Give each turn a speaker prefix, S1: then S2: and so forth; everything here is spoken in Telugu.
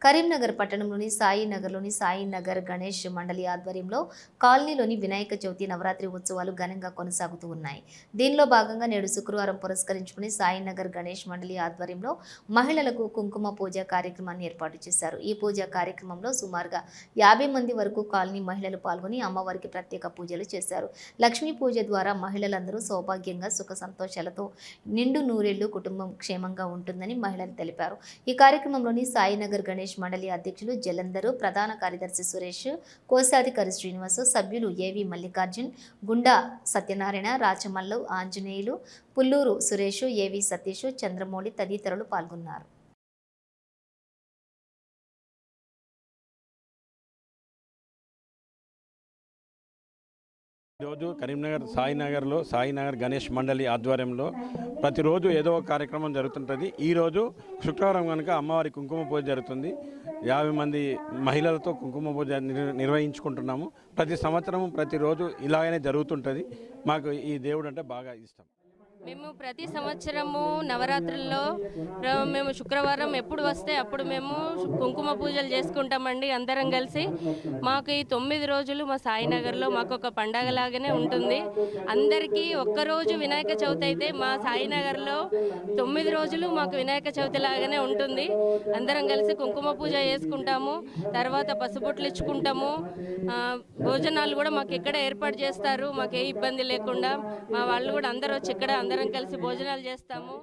S1: కరీంనగర్ పట్టణంలోని సాయినగర్లోని సాయినగర్ గణేష్ మండలి ఆధ్వర్యంలో కాలనీలోని వినాయక చవితి నవరాత్రి ఉత్సవాలు ఘనంగా కొనసాగుతూ ఉన్నాయి. దీనిలో భాగంగా నేడు శుక్రవారం పురస్కరించుకుని సాయినగర్ గణేష్ మండలి ఆధ్వర్యంలో మహిళలకు కుంకుమ పూజ కార్యక్రమాన్ని ఏర్పాటు చేశారు. ఈ పూజా కార్యక్రమంలో సుమారుగా 50 మంది వరకు కాలనీ మహిళలు పాల్గొని అమ్మవారికి ప్రత్యేక పూజలు చేశారు. లక్ష్మీ పూజ ద్వారా మహిళలందరూ సౌభాగ్యంగా సుఖ సంతోషాలతో నిండు నూరేళ్లు కుటుంబం క్షేమంగా ఉంటుందని మహిళలు తెలిపారు. ఈ కార్యక్రమంలోని సాయినగర్ గణేష్ మండలి అధ్యక్షులు జలంధరు, ప్రధాన కార్యదర్శి సురేష్, కోశాధికారి శ్రీనివాసు, సభ్యులు ఏవి మల్లికార్జున్, గుండా సత్యనారాయణ, రాచమల్లు, ఆంజనేయులు, పుల్లూరు సురేష్, ఏవి సతీష్, చంద్రమౌళి తదితరులు పాల్గొన్నారు.
S2: ఈరోజు కరీంనగర్ సాయినగర్లో సాయినగర్ గణేష్ మండలి ఆధ్వర్యంలో ప్రతిరోజు ఏదో ఒక కార్యక్రమం జరుగుతుంటుంది. ఈరోజు శుక్రవారం కనుక అమ్మవారి కుంకుమ పూజ జరుగుతుంది. 50 మంది మహిళలతో కుంకుమ పూజ నిర్వహించుకుంటున్నాము. ప్రతి సంవత్సరం ప్రతిరోజు ఇలాగనే జరుగుతుంటుంది. మాకు ఈ దేవుడు అంటే బాగా ఇష్టం.
S3: మేము ప్రతి సంవత్సరము నవరాత్రుల్లో మేము శుక్రవారం ఎప్పుడు వస్తే అప్పుడు మేము కుంకుమ పూజలు చేసుకుంటామండి అందరం కలిసి. మాకు ఈ 9 రోజులు మా సాయినగర్లో మాకు ఒక పండగలాగానే ఉంటుంది. అందరికీ ఒక్కరోజు వినాయక చవితి అయితే మా సాయినగర్లో 9 రోజులు మాకు వినాయక చవితి లాగానే ఉంటుంది. అందరం కలిసి కుంకుమ పూజ చేసుకుంటాము, తర్వాత పసుబొట్లు ఇచ్చుకుంటాము. భోజనాలు కూడా మాకు ఇక్కడ ఏర్పాటు చేస్తారు, మాకు ఏ ఇబ్బంది లేకుండా. మా వాళ్ళు కూడా అందరూ వచ్చి ఇక్కడ అందరం కలిసి భోజనాలు చేస్తాము.